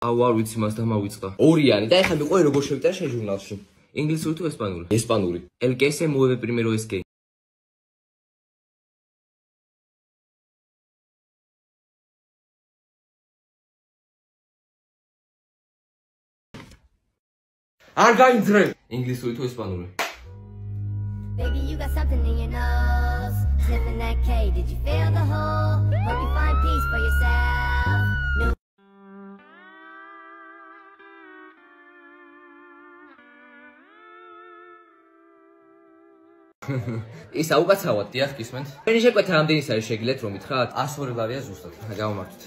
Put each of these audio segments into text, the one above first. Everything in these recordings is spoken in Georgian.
აუ არ ვიცი მას დამავიწყდა. ორიანი და ეხლა მიყვე როგორ შევიტანე შენ ჟურნალში. ინგლისური თუ ესპანური? ესპანური. El que se mueve primero es que. არ გაინძრე. ინგლისური თუ ესპანური? Baby, you got something in your nose. Sniffing that K, did you feel the hole? Hope you find peace for yourself. No. ის აუკაცავად დიახ გისმენთ? ჩვენი შეკვეთა რამდენის არის შეგიძლიათ რომ ითხრათ? 102 ლარია ზუსტად. გამომართვით.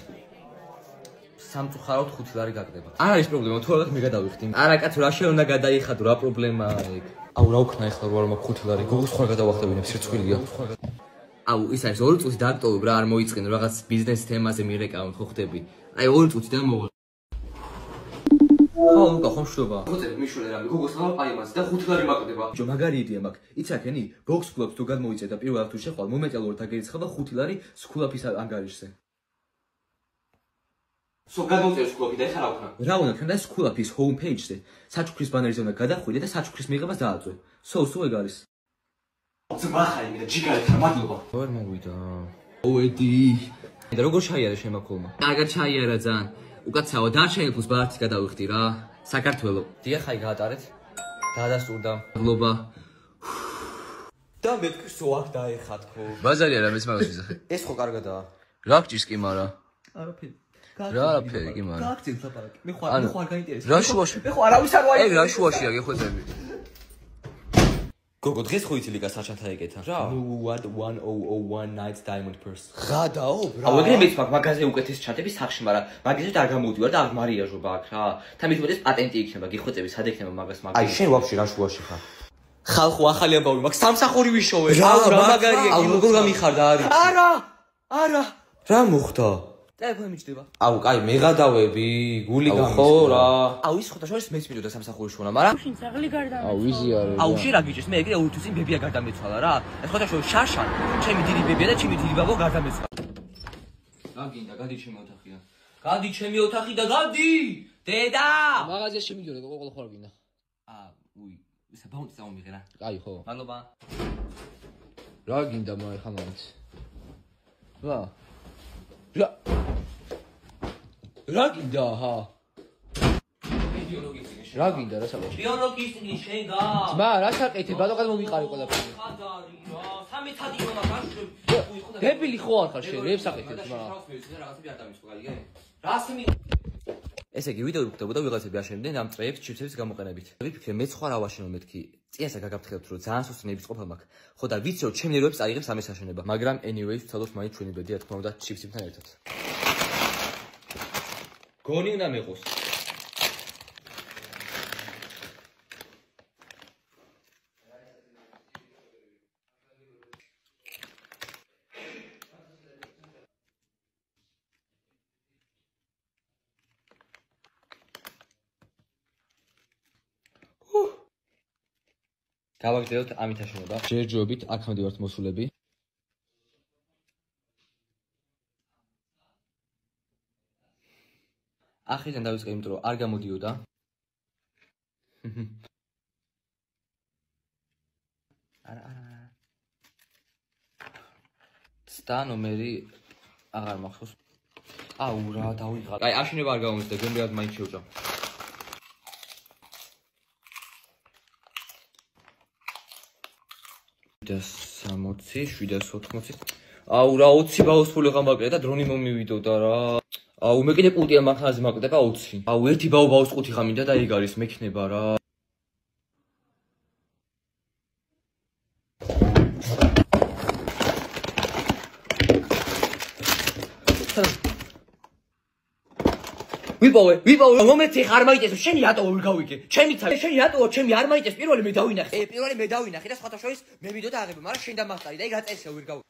სამწუხაროდ 5 ლარი გაგდება. არ არის პრობლემა, თუ რაღაც მე გადავიხდი. არა კაცო, რა შენ უნდა გადაიხადო, რა პრობლემაა ეგ? აუ რა უქნა ეხლა რო არ მაქვს 5 ლარი. გოგოს ხარ გადავახტებინებ სირცხვილია. აუ ის არის 2 წუთი დაგტოვებ რა არ მოიწყენ რაღაც ბიზნეს თემაზე მირეკავენ ხო ხდები. აი 2 წუთიდან მოვა. ხო, უკა ხომ შობა. ხოწები მიშულე რამე, გოგოს ხარ პაიმას და 5 ლარი მაყდება. ჯო მაგარი იდეა მაქვს. იცაქენი, ბოქს კლუბს თუ გადმოიწე და პირველად თუ შეხვალ, მომენტალურად დაგერიცხა და 5 ლარი სკულაფის ანგარიშზე. So გადმოწერს სკულაფი და ეხლა რა ვქნა? რა უნდა ქნა და სკულაფის home page-ზე საჩუქრის ბანერზე უნდა გადახვიდე და საჩუქრის მიღებას დააწვე. So ეგ არის. ძმახარი მე და ჯიგარი ხარ, მადლობა. ვერ მოვიდა. ოედი. და როგორ ჩაიარა შემაქულმა? კარგად ჩაიარა ძალიან. უკაცრავა დარჩენილ ფულს ბარათი გადავიხდი რა. საქართველო. დიახ, აი გაატარეთ. დაადასტურდა. მადლობა. და მეთქი სო აქ დაეხა თქო. ბაზარი არა მეც მაგას ვიზახე. ეს ხო კარგადაა. რა გჭირს კი მარა? არაფერი. რა არაფერი კი მარა. გაგწევთ ლაპარაკი. მე ხო არ გაინტერესებს. რა შუაში? მე ხო არავის არ ვაი. ეგ რა შუაშია გეხვეწები. გოგო დღეს ხო იცი ლიკა საჩანთა ეკეთა რა? No what 1001 nights diamond purse. ღადაო ბრა. აუ ეგრე მეც მაქვს მაგაზე უკეთეს ჩატები სახში, მაგრამ მაგისეთ არ გამოვდივარ და არ მარიაჟობა აქ რა. თამით მოდეს პატენტი იქნება, გიხვეწები, სად ექნება მაგას მაგას. აი შენ ვაფშე რა შუაში ხარ? ხალხო ახალი ამბავი მაქვს, სამსახური ვიშოვე. რა მაგარია, აუ როგორ გამიხარდა არის? არა. რა მოხდა? ტელეფონი მიჭდება. აუ, კაი, მეღადავები, გული გამის. ხო რა. აუ, ის ხოთა შორის მეც მინდოდა სამსახური შოვნა, მაგრამ შენ ძაღლი გარდამეცვალა. აუ, ვიზი არის. აუ, შენ რა გიჭირს? მე ეგრე 2 თვის წინ ბებია გარდამეცვალა რა. ეს ხოთა შორის შაშან, ჩემი დიდი ბებია და ჩემი დიდი ბაბო გარდამეცვალა. რა გინდა, გადი ჩემი ოთახია. გადი ჩემი ოთახი და გადი! დედა! მაღაზიაში მიგიორე, ყოყოლ ხარ გინდა. უი, ისა ბაუნტი წამომიღე რა. კაი, ხო. მადლობა. რა გინდა მე ხა მაინც? რა გინდა ჰა? რა გინდა რა საკეთე? ბიოლოგიის წიგნი შენ გა? ძმა რა საკეთე? ბატონყად მომიყარი ყველაფერი. ხადარი რა. 3 თადი უნდა გაშრე. დებილი ხო არ ხარ შენ? რებს საკეთე ძმა? რაღაცები არ დამისვა, გაიგე? რას მი ესე იგი ვიდეო ვიქნებოდა ვიღაცები აშენდნენ ამ ტრეებს ჩიფსების გამოყენებით. ვიფიქრე მე სხვა რა ვაშენო მეთქი. წინასა გაგაფრთხილებთ რომ ძალიან სუსტი ნების ყოფა მაქვს. ხო და ვიცი რომ ჩემ ნერვებს აიღებს ამის აშენება. მაგრამ anyways ვცადოთ მაინც ჩვენი ბედი რა თქმა უნდა ჩიფსებთან ერთად. გონი უნდა მეყოს. გავაგრძელოთ ამით აშენება. ჯერჯობებით აქამდე ვართ მოსულები. ახრიდან დავიწყე იმიტომ რომ არ გამოდიოდა. არა. ცდა ნომერი აღარ მახსოვს. აუ რა დავიღალე. აი აშენება არ გამომიწდა, გემრიად მაინც შევჭამ. და 60, 780. აუ რა 20 ბაუსფული გამაკეთე და დრონი მომივიდოდა რა. აუ მე კიდე პულტია მანქანაზე მაკლდება 20. აუ ერთი ბაუს ყუთი ხამინდა და ეგ არის მექნება რა. ვიპოვე მომენტი ხარ მაიტეს შენი რატო ვერ გავიგე ჩემი ცა შენი რატო ჩემი არ მაიტეს პირველი მე დავინახე პირველი მე დავინახე და სხვათა შორის მე ვიდეო დააღები მაგრამ შენ დამახტარი და ეგ აწესე ვერ გავიგე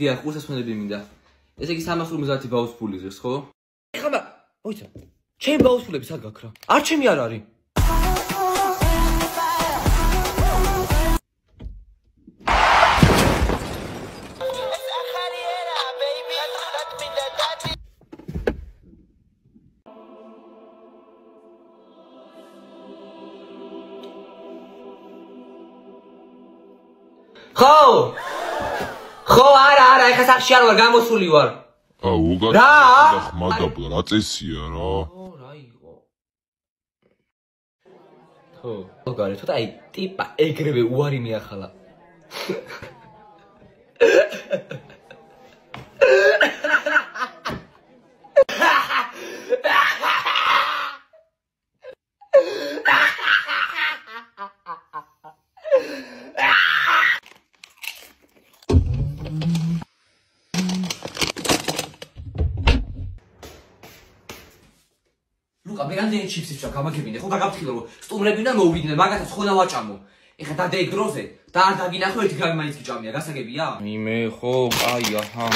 დიახ ყურსასმენები მინდა ესე იგი 350 ბაუს ფული ზრს ხო ეხლა მოიცა ჩემი ბაუს ფულები სად გაქრა არ ჩემი არ არის ხო, არა, ეხა სახში არ ვარ, გამოსული ვარ. რა? ხმადაბლა, რა წესია რა? რა იყო? ხო, გარი, ცოტა აი ტიპა ეგრევე უარი მიახალა. ლუკა, მე რამდენი ჩიფსი ვჭამ, გამაგებინე, ხო გაგაფრთხილე რომ სტუმრები უნდა მოვიდნენ, მაგასაც ხო დავაჭამო. ეხლა დადე დროზე და არ დაგინახო 1 გრამი მაინც გიჭამია, გასაგებია? იმე ხო, აი, აჰა.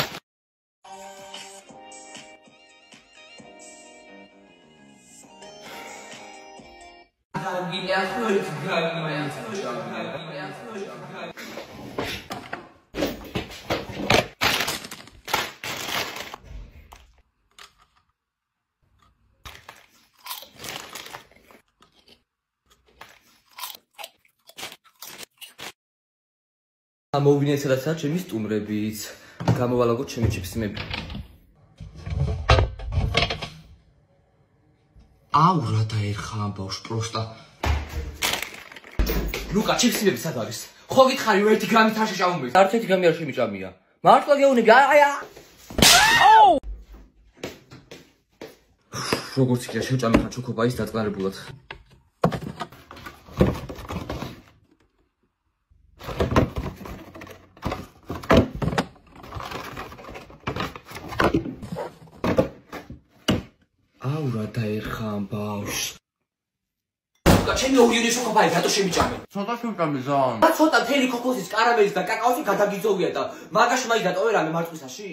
დაგინახო 1 გრამი მაინც გიჭამია. მოვინე სადაც ჩემი სტუმრებიც გამოვალაგოთ ჩემი ჩიფსიმები. აუ რა დაერხა ამ ბავშვს პროსტა. ლუკა ჩიფსიმები სად არის? ხო გითხარი 1 გრამი თაში ჭამობთ? არც 1 გრამი არ შემიჭამია. მართლა გეუბნები აი. როგორც იქნა შევჭამე ხან ჩოქობა ის დაწნარებულად. აუ რა დაერხა ამ ბავშვს. ლუკა ჩემი ორი შოქობაი რატო შემიჭამე? ცოტა შევჭამე ზან. და ცოტა მთელი ქოქოსის კარამელის და კაკაოსი გადაგიძოვია და მაგაში მაინც დატოვე რამე მარწყვისაში?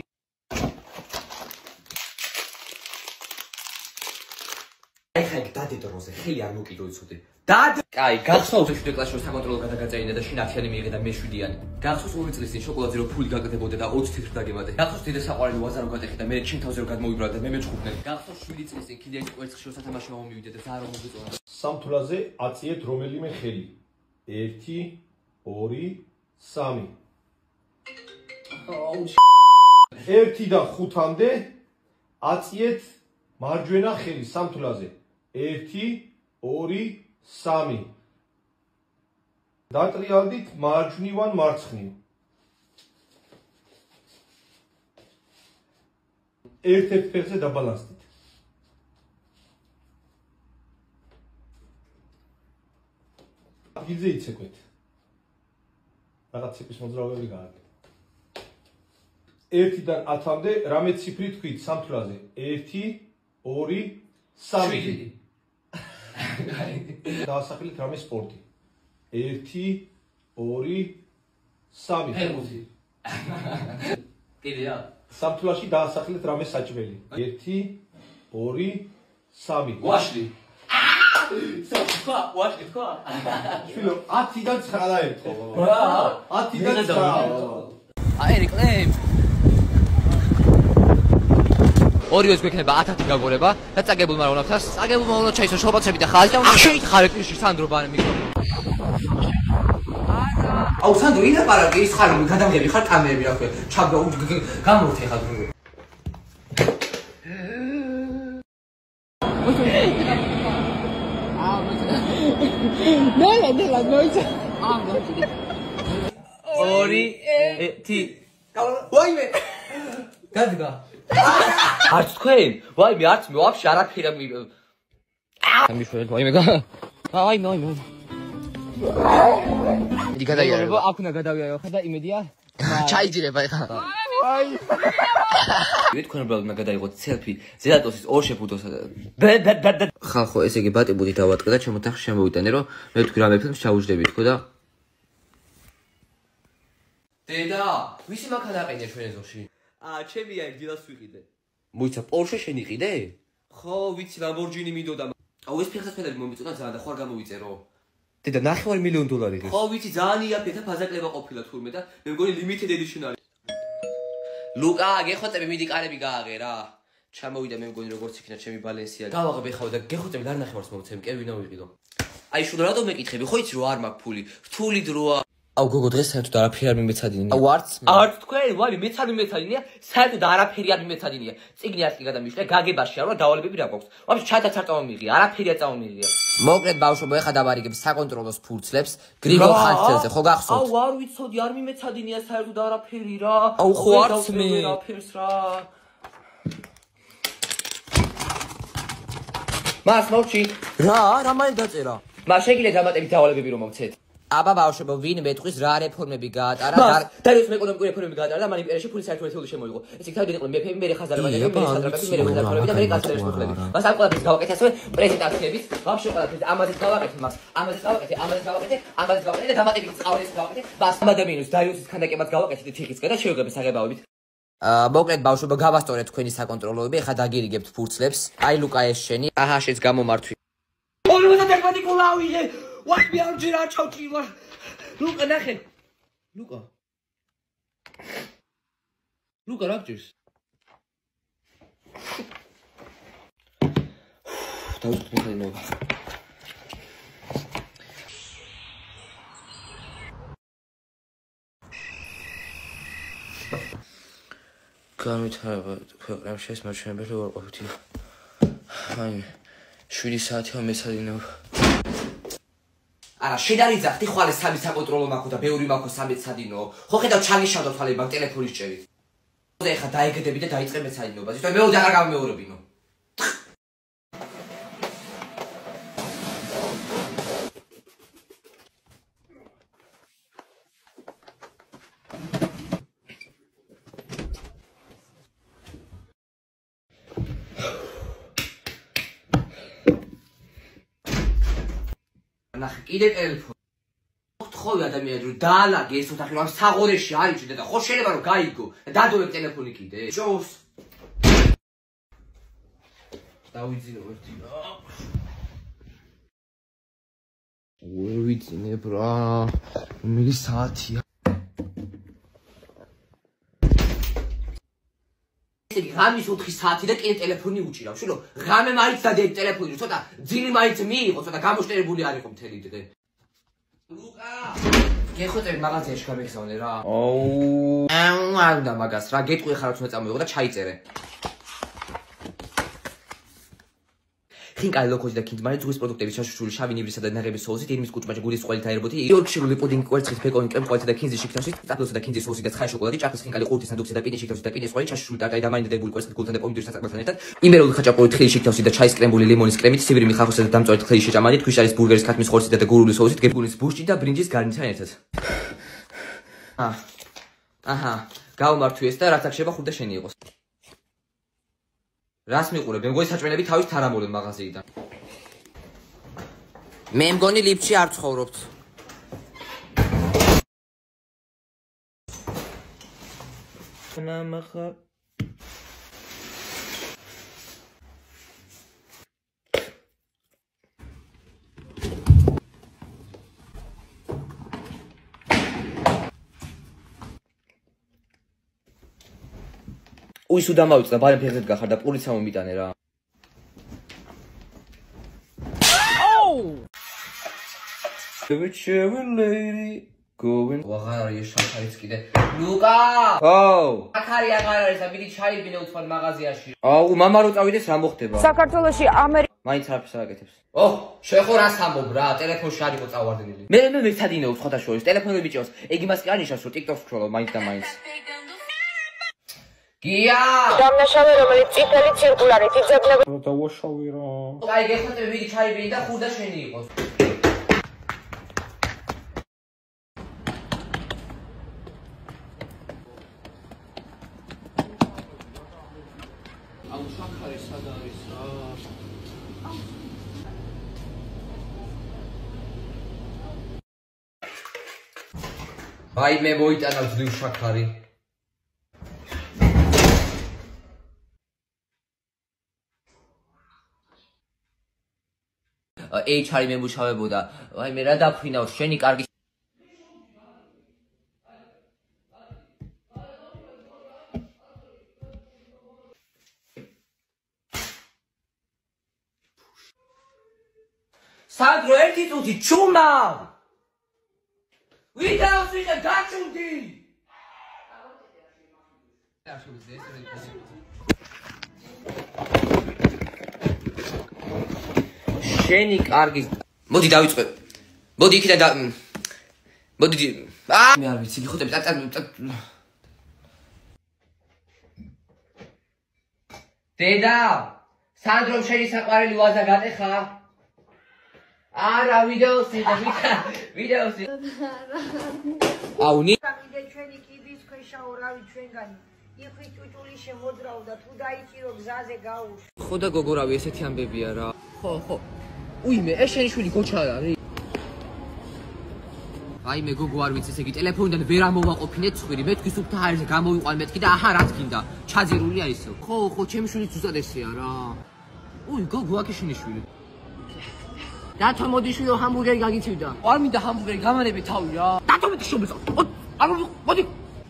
ეხლა იქ დადე დროზე, ხელი არ მოკიდო იცოდე. დადე. კაი, გახსოვს 7 კლასში საკონტროლო გადაგაწეინე და შინ 10-იანი მიიღე და მე 7-იანი. გახსოვს 2 წლის წინ შოკოლადზე რო ფული გაკეთებოდე და 20 თეთრ დაგემატე. გახსოვს დიდი საყვარელი ვაზა რო გატეხე და მე ჩიმთავზე რო გადმოვიბრალე და მე მეჩხუბნე. გახსოვს 7 წლის წინ კიდე კვერცხში რო სათამაშო მომივიდე და ზარო მოგიწონა. სამთვლაზე აწიეთ რომელიმე ხელი. 1 2 3. 1 და 5-მდე აწიეთ მარჯვენა ხელი სამთვლაზე. 1 2 3. დატრიალდით მარჯვნივან მარცხნივ. ერთ-ერთ ფეხზე დაბალანსდით. ადგილზე იცეკვეთ. რაღაც ციფრის მოძრაობები გააკეთეთ. 1-დან 10-მდე რამე ციფრი თქვით სამთვლაზე. 1 2 3. დაასახელეთ რამე სპორტი. 1 2 3. ფეხბურთი. კიდეა. სამთვლაში დაასახელეთ რამე საჭმელი. 1 2 3. ვაშლი. ვაშლი თქვა. შვილო 10-დან 9 დაერთხო. რა? 10-დან 9. აერი კლემ. ორივეს გვექნება 10-10 გაგორება და წაგებულმა რონავთას წაგებულმა უნდა ჩაისო შობაცები და ხალხი და შეითხარეთ ის სანდრო ბანე მიკროფონი. აუ სანდრო ილაპარაკე ის ხარ გადამღები ხარ კამერები რა ქვია ჩაბა გამორთე ხარ დრო. ნელა მოიცა. ორი ეთი ვაიმე გადგა არც თქვენ ვაიმე არც მე ვაფშე არაფერი ამიშვენეთ ვაიმე ვაიმე იდი გადაიარება აქ უნდა გადავიარო ხა და იმედია ჩაიძირება ეხა ვაი თქვენ უბრალოდ უნდა გადაიღოთ სელფი ზელატოსის ორ შეფუთოსა და ხალხო ესე იგი ბატიბუდი დავატყე და ჩემო თახში შემოვიტანე რომ მე თქვი რამე ფილმს ჩაუჯდებით თქო და დედა ვისი მანქანა აყენე ჩვენ ეზოში ჩემია დილას ვიყიდე მოიცა პორშე შენ იყიდე ხო ვიცი ლამბორჯინი მინდოდა აუ ეს ფეხსაცმელები მომიწონა ძალიან და ხوار გამოვიწერო დედა $9 მილიონი ხო ვიცი ძალიან იაფია და ფაზაკლება ყოფილა თურმე და მე მგონი limited edition არის ლუკა გეხოწები მიდი კარები გააღე რა ჩამოვიდა მე მგონი როგორც იქნა ჩემი ბალენსია გავაღებ ეხავ და გეხოწები და $9 მოვცემ კევინა ვიყიდო აი შულა რატომ მეკითხები ხო იცი რომ არ მაქვს ფული რთული დროა აუ გოგო დღეს საერთოდ არაფერი არ მიმეცადინია. აუ არც თქვენ, ვალი მეც არ მიმეცადინია, საერთოდ არაფერი არ მიმეცადინია. წიგნი არ კი გადამიშლე, გაგებაში არა, დავალებები რა გვაქვს. ვაფშე ჩათაც არ წავამიღია, არაფერი არ წავამიღია. მოკლედ ბავშვებო, ეხა დავარიგებ საკონტროლოს ფურცლებს, გრიგოლ ხანძთელზე, ხო გახსოვთ? აუ არ ვიცოდი, არ მიმეცადინია საერთოდ არაფერი რა. აუ ხო არც მე. არაფერს რა. მას მოვჩი. რა მაინც დაწერა? მას შეგიძლიათ დამატებით დავალებები რომ მოვცეთ. აბა ბავშვებო, ვინ მეტყვის რა რეფორმები გაატარა? დაიოს ეკონომიკური რეფორმები გაატარა და მან იმპერიაში ფულის საერთო შემოიღო. ეს იქ თავიდან იყვნენ მეფეები, მერე ხაზარბაჯანები, მერე ხაზარბაჯანები, მერე ხაზარბაჯანები და მერე კანცლერის ფულები. მას ამ ყველაფერს გავაკეთე ასევე პრეზენტაციების, ვაფშე ყველაფერს ამაზეც გავაკეთე მას. ამაზეც გავაკეთე და დამატებით წავლეს გავაკეთე. მას ამ ადამიანს დაიოსის ქანდაკებაც გავაკეთე თიხისგან და შევიღებ საღებავებით. მოკლედ ბავშვებო, გავასწორეთ თქვენი საკონტროლოები, ეხა დაგირიგებთ ფურცლებს. აი ლუკა ეს შენი, აჰა შეც გამომართვი. ორივე დაგმატიკულავიე. ვაი მე ამჯერ არ ჩავჭიმა. ლუკა ნახე. ლუკა რა გჭირს? დავუწყოთ მექანიკა. განვითარება ქვეყნებში ეს მარჩენებელი უარყოფითია. აი 7 საათია მეცადინეობ. არა, შედარიძა ხდი ხვალე 3 საკონტროლო მაქვს და ბევრი მაქვს 3 მეცადინეო. ხო ხედავ ჩაგიშავდო თვალები მაგ ტელეფონის ჭერით. და ეხა დაეგდები და დაიწყე მეცადინეობა. ზუსტად მეუდი აღარ გამეორებინო. ნახე, კიდე ტელეფონი. გთხოვი ადამიანები რომ დაალაგე ეს ოთახი რომ საღორეში არიჭდა და ხო შეიძლება რომ გაიგო. დადოვებ ტელეფონი კიდე. ჭოს. დავიძინო ერთი რა. ვერ ვიცინებ რა. მილი საათია. ღამის 4 საათი და კიდე ტელეფონი უჭირავ. შულო, ღამე მაინც დადიებ ტელეფონი, ცოტა ძილი მაინც მიიღო, ცოტა გამოშტერებული არ იყო მთელი დღე. ლუკა! გეხოწები მაღაზიაში გამიხსოვნე რა. აუ, არ უნდა მაგას რა, გეტყვი ხარ რაც უნდა წამოიღო და ჩაიწერე. ხინკალი ლოქოსი და კინდმარი ზღვის პროდუქტების ჩაშუშული შავი ნივრისა და ნაღების სოუსით, ირმის კუჭმაჭი გულის წყალით აერბოთი, იორკშირული პუდინგი კვერცხით, პეკონი, კრემ კვერცხით და კინზის შიქთავსით, ტაფლოსა და კინზის სოუსით და ცხარე შოკოლადი, ჭარბის ხინკალი ყურძის ნადუხსა და პინდის შიქთავსით და პინდის ყვავილი, ჩაშუშული ტარტარი და მაინდებული კვერცხით გულთან და პომიდორის საწარმოებთან ერთად, იმერული ხაჭაპური თხილი შიქთავსით და ჩაის კრემბული ლიმონის კრემით, სივირი მიხახოსა და დამწვარი თხილი შეჭამადით, ქვიშარის ბურგერის ქათმის ხორცით და გურული სოუსით, გებულის ბუშჭი და ბრინჯის გარნიტთან ერთად. აჰა, გავმართვი ეს და რაც აქ შეება ხუდა შენი იყოს. რას მიყურებ? მე მგონი საჭმელები თავის თარამოდნენ მაღაზიიდან. მე მგონი ლიფტში არ ცხოვრობთ. ნამახა უის უდამავიწდა ბალენ ფეხით გახარ და პურიც ამომიტანე რა. Which lady going ვაღარ არის შაქარიც კიდე. ლუკა! ხო. შაქარი აღარ არის და მიდი ჩაიბინე უცბად მაღაზიაში. აუ, მამა რო წავიდეს რა მოხდება? საქართველოში მაინც არაფერს არ აკეთებს. შეხო რას ამობ რა, ტელეფონში არ იყო წავარდნილი. მე მეცადინეობ ხოთა შორის, ტელეფონები ჭირავს. ეგ იმას კი არ ნიშნავს, რომ TikTok-ს ვქროლობ მაინც და მაინც. გია! დამნაშავე რომელიც წითელი ცირკულარით იძებნება. დავაშავე რა. აი გეხმარები მიდი ჩაიბინე და ხუდა შენი იყოს. აუ შაქარი სად არის რა? აი მე მოიტანა ძლივ შაქარი. HR-ი მემუშავებოდა. აი მე რა დაფრინავ შენი კარგი სანდრო ერთი წუთი ჩუმავ ვიდეოს ვიღებ გაჩუნდი. შენი კარგი. მოდი დავიწყე. მოდი იქიდან და მოდი მე არ ვიცი გიხუტები დედა სანდრომ შენი საყვარელი ვაზა გატეხა? არა ვიდეოსი აუნი გამიდე ჩვენი კიბის ქვეშაო რავი ჩვენგანი იხვი ჭუჭული შემოძრავდა თუ დაიჭირო გზაზე გაუშვი ხო და გოგორავი ესეთი ამბებია რა ხო უიმე ეს შენი შვილი გოჩა არის აი მე გოგო არ ვიცი ესე იგი ტელეფონიდან ვერ ამოვაყოფინე ცხვირი მე თქვი სუფთა ჰაერზე გამოვიყვან მეთქი და აჰა რა თქინდა ჩაძირულია ისო ხო ჩემი შვილი ზუსტად ესეა რა უი გოგო აქ შენი შვილი დათო მოდიშვილო ჰამბურგერი გაგიცივდა არ მინდა ჰამბურგერი გამანები თავი რა დათო მეტი შობეცა მოდი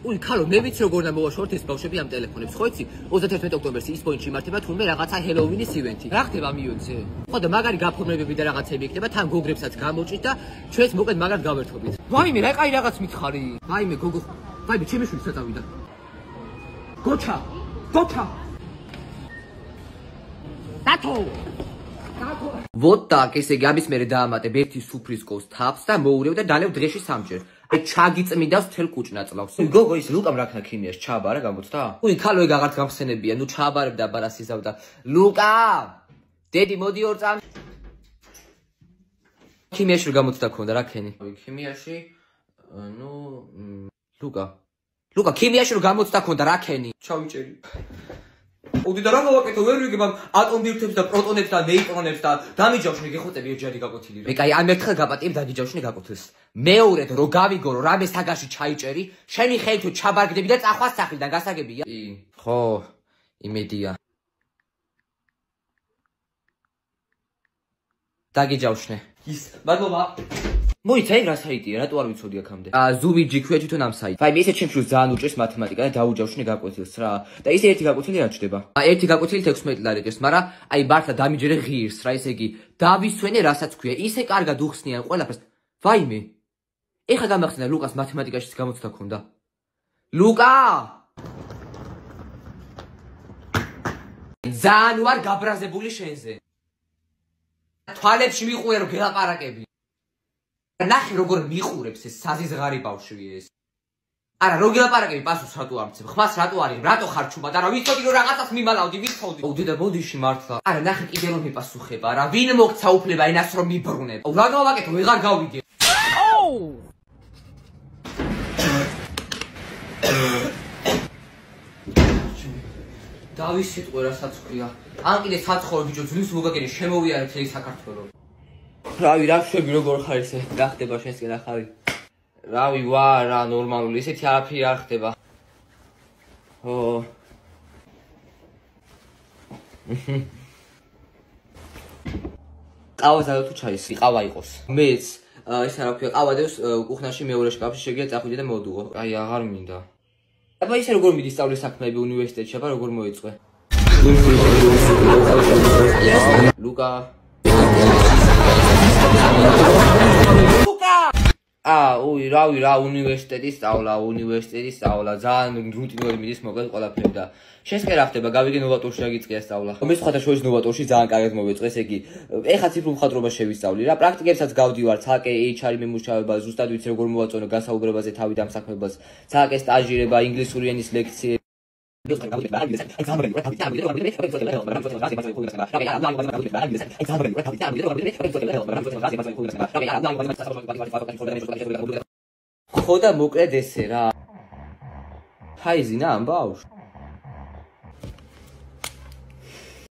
უი ქალო მე ვიცი როგორ და მოვაშორთ ეს ბავშვები ამ ტელეფონებს ხო იცი 31 ოქტომბერს ის პოინტში იმართება თურმე რაღაცა ჰელოუინის ივენთი რა ხდება მიონზე ხო და მაგარი გაფორმებები და რაღაცები იქნება თან გოგრებსაც გამოჭით და ჩვენს მოკლედ მაგარ გავერთობით ვაიმე რა კაი რაღაც მითხარი ვაიმე გოგო ვაიმე ჩემი შვილი საწავიდა გოჩა დათო ვოთ так ესე იგი ამის მერე დაამატებ ერთი სუფრისკოს თაფს და მოურევ და დალევ დღეში სამჯერ აი ჩაგიწმიდავს თელ კუჭნაწლავს გოგო ის ლუკამ რა ქნა ქიმიაში ჩააბარა გამოცდა უი ქალო ეგ აღარც გამხსენებია ნუ ჩააბარებ და ბარას იზავდა ლუკა დედი მოდი ორ წამ ქიმიაში გამოცდა ქონდა რა ქენი ქიმიაში ნუ ლუკა ქიმიაში გამოცდა ქონდა რა ქენი ჩავიჭერი ოდი და რა მოვაკეთო ვერ ვიგებ ამ ატომბირთებს და პროტონებს და ნეიტრონებს და დამიჯავშნე გეხოწები ეჯარი გაკვეთილი რა მე კაი ამ ერთხელ გაპატიებ დაგიჯავშნე გაკვეთილს მეორედ რო გავიგო რომ რამე საგაში ჩაიჭერი შენი ხელი თუ ჩაბარგდები და წახვას სახლიდან გასაგებია ხო იმედია დაგიჯავშნე ის მადლობა მოიცა ეგ რა საიტია რატო არ ვიცოდი აქამდე ზუბიჯი ქვია თვითონ ამ საიტს აი მე ისე ჩემს ძალიან უჭერს მათემატიკა და დაუჯავშნე გაკვეთილს რა და ისე ერთი გაკვეთილი რა ჩდება ერთი გაკვეთილი 16 ლარი ჭირს მაგრამ აი ბართა დამიჯერე ღირს რა ესე იგი დავისვენე რასაც ქვია ისე კარგად უხსნიან ყველაფერს ვაიმე ეხა გამახსენდა ლუკას მათემატიკაშიც გამოცდა ქონდა ლუკა ძალიან ვარ გაბრაზებული შენზე თვალებში მიყურე რომ გელაპარაკები ნახე როგორ მიყურებს ეს საზიზღარი ბავშვი ეს არა რო გელაპარაკები პასუხს რატო არ მცემ ხმას რატო არის რატო ხარჩუმა და რა ვიცოდი რომ რაღაცას მიმალავდი ვიცოდი ოდე და ბოდიში მართლა არა ნახე კიდე რომ მიპასუხება რა ვინ მოგცა უფლება ენას რომ მიბრუნებ რა გავაკეთო ვეღარ გავიგე დავის სიტყვე რასაც ქვია ან კიდე საცხოვრო ბიჭო ძვლის მოგაგენი შემოვიარე თელი საქართველო რავი რა შვები როგორ ხარ ესე რა ხდება შენსკენ ახალი რავი ვა რა ნორმალური ესეთი არაფერი არ ხდება ო ყავას და თუ ჩაის ყავა იყოს მეც ეს რა ქვია ყავა დევს კუხნაში მეორე შკაფში შეგია წახვიდე და მოდუღო აი აღარ მინდა აბა ისე როგორ მიდის სწავლის საქმეები უნივერსიტეტში აბა როგორ მოიწყვე ლუკა უი რავი რა უნივერსიტეტის სწავლა ძალიან რუტინული მიდის მოკლედ ყველაფერი და შენს კი რა ხდება გავიგე ნოვატორში რა გიწყია სწავლა მე სხვათა შორის ნოვატორში ძალიან კარგად მოვიწყე ესე იგი ეხა ციფრულ მხატვრობას შევისწავლი რა პრაქტიკებსაც გავდივარ ცალკე HR მიმუშავება ზუსტად ვიცი როგორ მოვაწონო გასაუბრებაზე თავი დამსაქმებას ცალკე სტაჟირება ინგლისური ენის ლექციები ხო და მოკლედ ესე რა ფაიზინა ამ ბავშვს